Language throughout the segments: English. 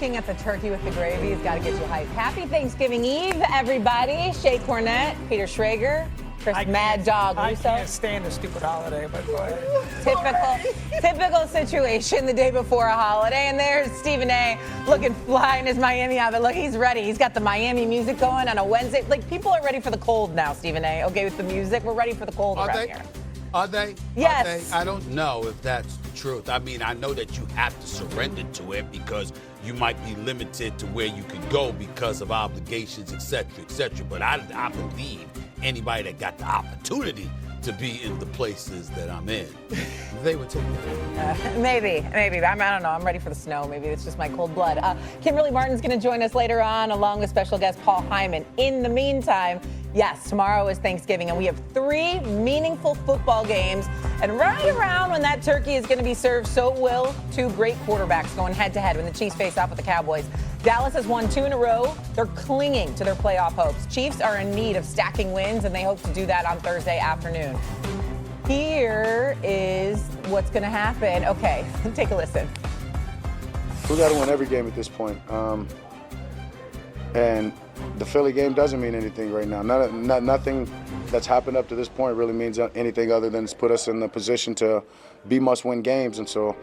Looking at the turkey with the gravy has got to get you hyped. Happy Thanksgiving Eve, everybody. Shay Cornett, Peter Schrager, Chris Mad Dog Russo. I can't stand a stupid holiday, but go ahead. Typical situation the day before a holiday. And there's Stephen A. looking fly in his Miami outfit. Look, he's ready. He's got the Miami music going on a Wednesday. Like, people are ready for the cold now, Stephen A. Okay, with the music. We're ready for the cold around here. Are they? Yes. I don't know if that's the truth. I mean, I know that you have to surrender to it because you might be limited to where you could go because of obligations, et cetera, but I believe anybody that got the opportunity to be in the places that I'm in, they would take it. Maybe. I don't know. I'm ready for the snow. Maybe it's just my cold blood. Kimberly Martin's going to join us later on, along with special guest Paul Hyman. In the meantime, yes, tomorrow is Thanksgiving, and we have 3 meaningful football games. And right around when that turkey is going to be served, so will 2 great quarterbacks going head-to-head when the Chiefs face off with the Cowboys. Dallas has won 2 in a row. They're clinging to their playoff hopes. Chiefs are in need of stacking wins, and they hope to do that on Thursday afternoon. Here is what's going to happen. Okay, take a listen. We got to win every game at this point. And the Philly game doesn't mean anything right now. Nothing that's happened up to this point really means anything other than it's put us in the position to be must-win games. And so,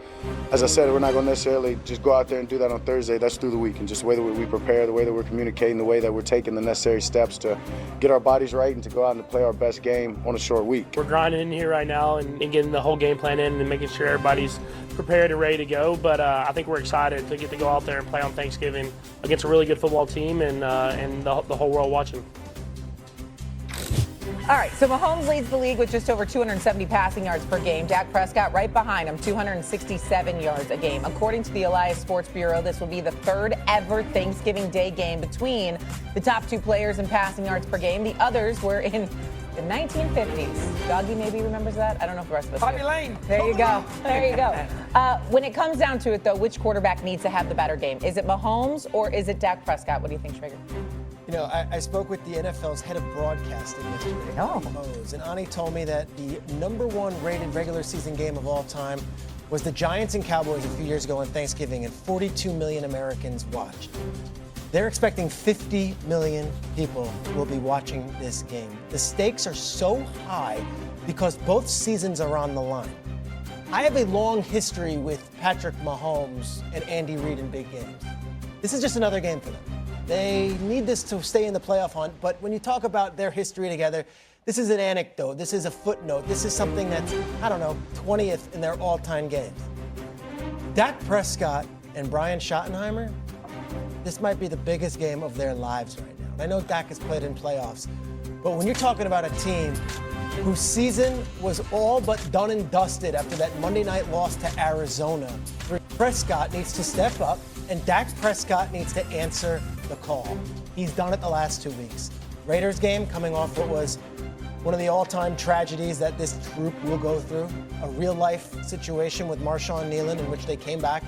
as I said, we're not going to necessarily just go out there and do that on Thursday. That's through the week. And just the way that we prepare, the way that we're communicating, the way that we're taking the necessary steps to get our bodies right and to go out and play our best game on a short week. We're grinding in here right now and getting the whole game plan in and making sure everybody's prepared and ready to go. But I think we're excited to get to go out there and play on Thanksgiving against a really good football team and the whole world watching. All right, so Mahomes leads the league with just over 270 passing yards per game. Dak Prescott right behind him, 267 yards a game. According to the Elias Sports Bureau, this will be the 3rd ever Thanksgiving Day game between the top 2 players in passing yards per game. The others were in the 1950s. Doggy maybe remembers that. I don't know if the rest of us Bobby do. Lane. There you go. There you go. When it comes down to it, though, which quarterback needs to have the better game? Is it Mahomes or is it Dak Prescott? What do you think, Schrager? You know, I spoke with the NFL's head of broadcasting yesterday, Mo's, and Ani told me that the #1 rated regular season game of all time was the Giants and Cowboys a few years ago on Thanksgiving, and 42 million Americans watched. They're expecting 50 million people will be watching this game. The stakes are so high because both seasons are on the line. I have a long history with Patrick Mahomes and Andy Reid in big games. This is just another game for them. They need this to stay in the playoff hunt, but when you talk about their history together, this is an anecdote, this is a footnote, this is something that's, 20th in their all-time games. Dak Prescott and Brian Schottenheimer, this might be the biggest game of their lives right now. And I know Dak has played in playoffs, but when you're talking about a team whose season was all but done and dusted after that Monday night loss to Arizona, Prescott needs to step up, and Dak Prescott needs to answer the call. He's done it the last 2 weeks. Raiders game coming off what was one of the all-time tragedies that this group will go through, a real-life situation with Marshawn Nealon in which they came back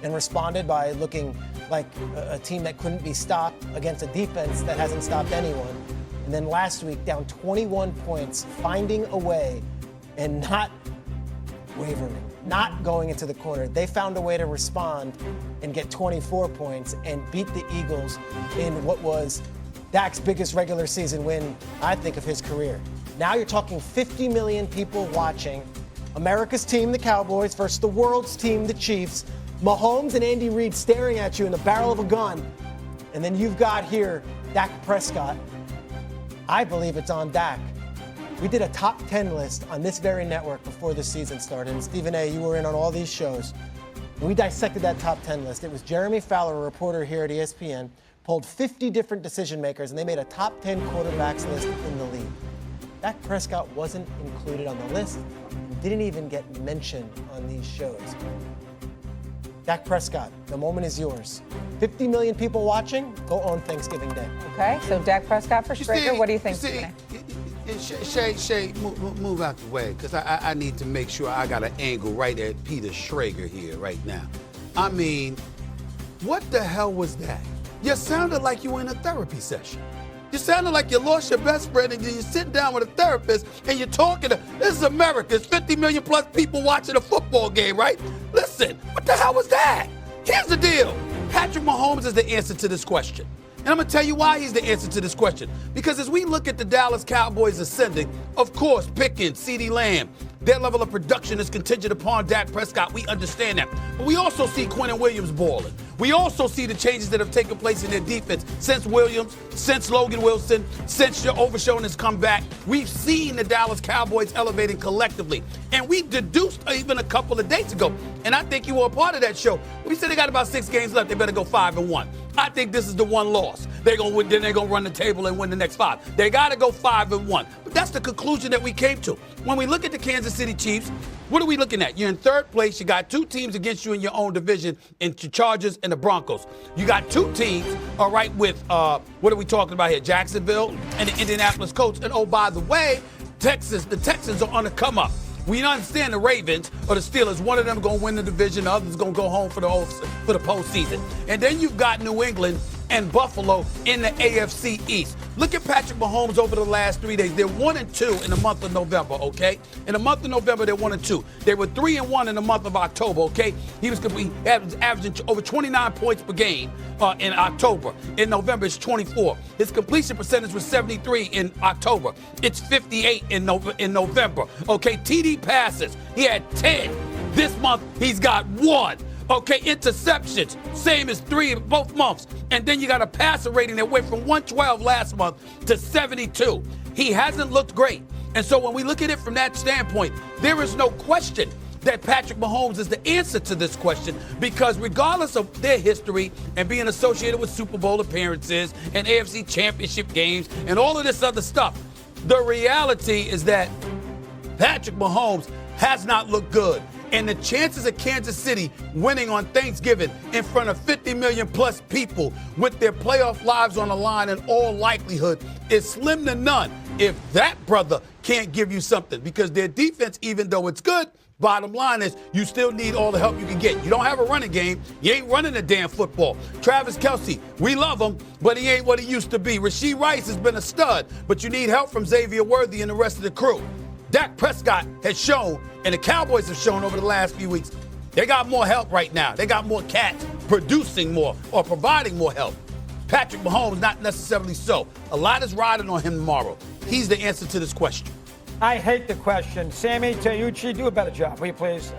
and responded by looking like a team that couldn't be stopped against a defense that hasn't stopped anyone. And then last week, down 21 points, finding a way and not wavering, not going into the corner. They found a way to respond and get 24 points and beat the Eagles in what was Dak's biggest regular season win, I think, of his career. Now you're talking 50 million people watching. America's team, the Cowboys, versus the world's team, the Chiefs. Mahomes and Andy Reid staring at you in the barrel of a gun. And then you've got here Dak Prescott. I believe it's on Dak. We did a top 10 list on this very network before the season started. And Stephen A., you were in on all these shows. And we dissected that top 10 list. It was Jeremy Fowler, a reporter here at ESPN, pulled 50 different decision makers, and they made a top 10 quarterbacks list in the league. Dak Prescott wasn't included on the list and didn't even get mentioned on these shows. Dak Prescott, the moment is yours. 50 million people watching, go on Thanksgiving Day. Okay, so Dak Prescott for Schrager. What do you think, Stephen? Shay, move out the way, because I need to make sure I got an angle right at Peter Schrager here right now. I mean, what the hell was that? You sounded like you were in a therapy session. You sounded like you lost your best friend and you're sitting down with a therapist and you're talking to, this is America, there's 50 million plus people watching a football game, right? Listen, what the hell was that? Here's the deal. Patrick Mahomes is the answer to this question. And I'm going to tell you why he's the answer to this question. Because as we look at the Dallas Cowboys ascending, of course, Pickens, CeeDee Lamb, their level of production is contingent upon Dak Prescott. We understand that. But we also see Quentin Williams balling. We also see the changes that have taken place in their defense since Williams, since Logan Wilson, since Overshown has come back. We've seen the Dallas Cowboys elevating collectively. And we deduced even a couple of days ago, and I think you were a part of that show. We said they got about 6 games left. They better go 5-1. I think this is the one loss. They're going to win, then they're going to run the table and win the next 5. They got to go 5-1. But that's the conclusion that we came to. When we look at the Kansas City Chiefs, what are we looking at? You're in 3rd place. You got 2 teams against you in your own division, in the Chargers and the Broncos. You got 2 teams, all right, with, what are we talking about here? Jacksonville and the Indianapolis Colts. And, oh, by the way, the Texans are on the come up. We understand the Ravens or the Steelers, one of them going to win the division, the other's going to go home for the postseason. And then you've got New England and Buffalo in the AFC East. Look at Patrick Mahomes over the last 3 days. They're 1-2 in the month of November, okay? In the month of November, they're 1-2. They were 3-1 in the month of October, okay? He was averaging over 29 points per game in October. In November, it's 24. His completion percentage was 73 in October. It's 58 in November, okay? TD passes, he had 10. This month, he's got 1. Okay, interceptions, same as 3 in both months. And then you got a passer rating that went from 112 last month to 72. He hasn't looked great. And so when we look at it from that standpoint, there is no question that Patrick Mahomes is the answer to this question, because regardless of their history and being associated with Super Bowl appearances and AFC championship games and all of this other stuff, the reality is that Patrick Mahomes has not looked good. And the chances of Kansas City winning on Thanksgiving in front of 50 million plus people with their playoff lives on the line in all likelihood is slim to none if that brother can't give you something. Because their defense, even though it's good, bottom line is you still need all the help you can get. You don't have a running game. You ain't running a damn football. Travis Kelce, we love him, but he ain't what he used to be. Rashee Rice has been a stud, but you need help from Xavier Worthy and the rest of the crew. Dak Prescott has shown, and the Cowboys have shown over the last few weeks, they got more help right now. They got more cats producing more or providing more help. Patrick Mahomes, not necessarily so. A lot is riding on him tomorrow. He's the answer to this question. I hate the question. Sammy, Tayuchi, do a better job, will you please?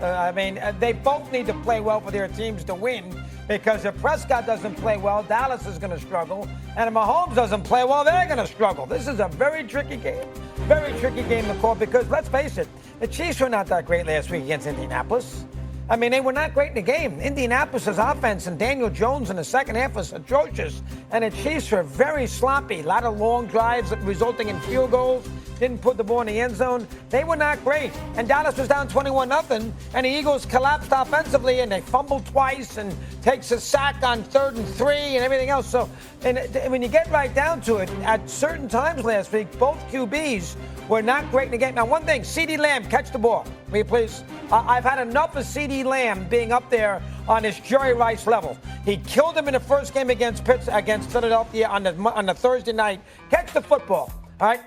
They both need to play well for their teams to win, because if Prescott doesn't play well, Dallas is going to struggle. And if Mahomes doesn't play well, they're going to struggle. This is a very tricky game. Very tricky game to call, because let's face it, the Chiefs were not that great last week against Indianapolis. I mean, they were not great in the game. Indianapolis' offense and Daniel Jones in the second half was atrocious. And the Chiefs were very sloppy. A lot of long drives resulting in field goals. Didn't put the ball in the end zone. They were not great. And Dallas was down 21-0. And the Eagles collapsed offensively, and they fumbled twice and takes a sack on 3rd and 3 and everything else. So, and when you get right down to it, at certain times last week, both QBs were not great in the game. Now, one thing, CeeDee Lamb, catch the ball. Will you please? I've had enough of CeeDee Lamb being up there on his Jerry Rice level. He killed him in the first game against Philadelphia on the Thursday night. Catch the football. All right.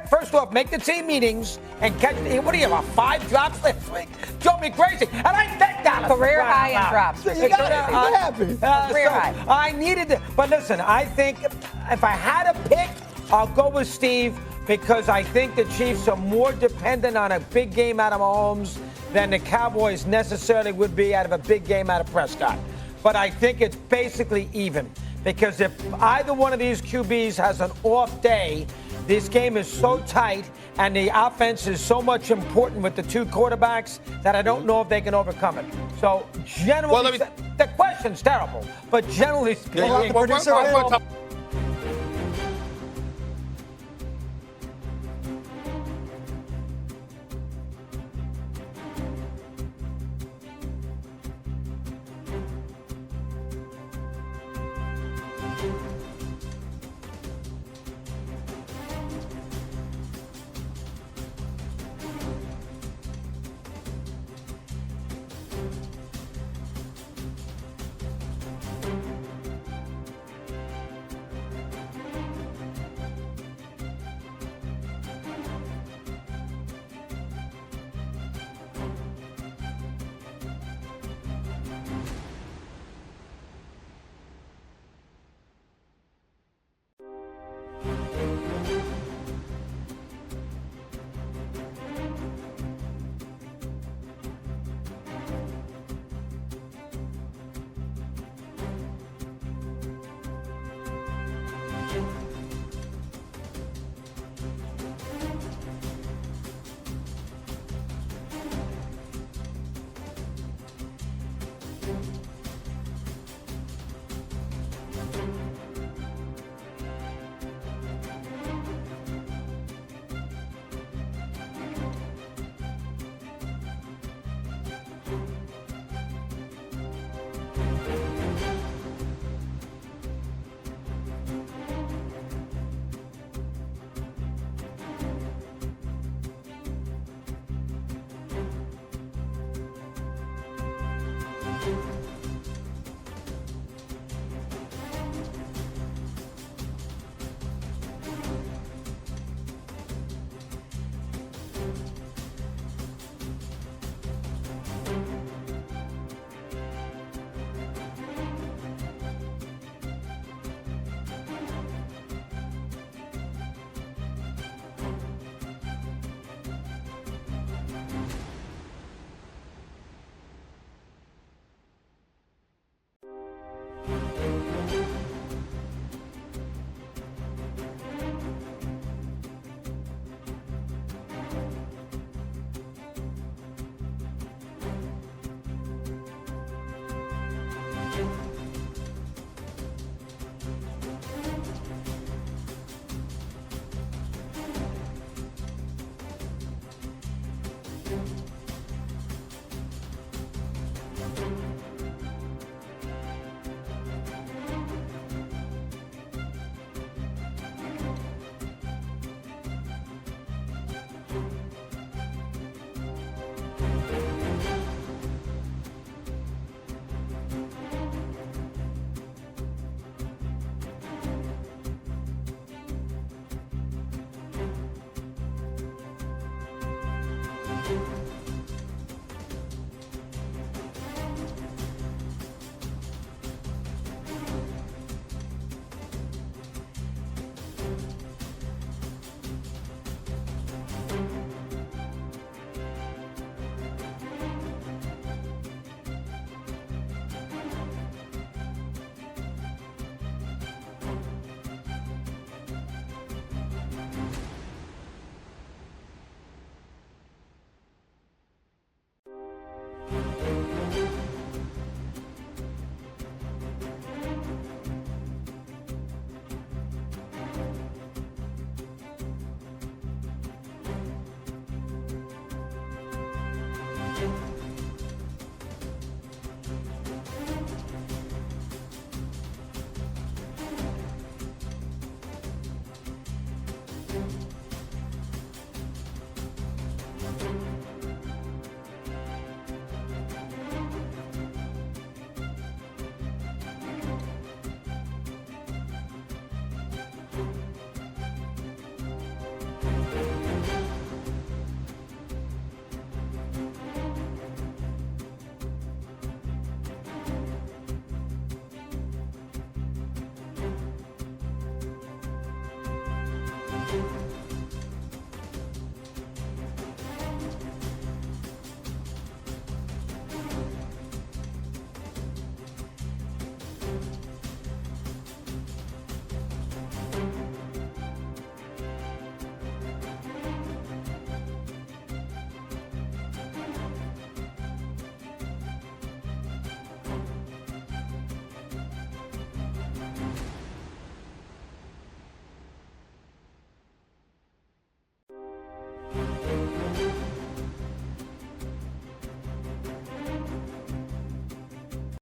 First off, make the team meetings and catch. What do you have? 5 drops last week? Drove me crazy. And I bet Dallas. Career high in drops. Career high. I needed it. But listen, I think if I had a pick, I'll go with Steve, because I think the Chiefs are more dependent on a big game out of Mahomes than the Cowboys necessarily would be out of a big game out of Prescott. But I think it's basically even, because if either one of these QBs has an off day, this game is so tight and the offense is so much important with the 2 quarterbacks that I don't know if they can overcome it. So generally, the question's terrible, but generally speaking.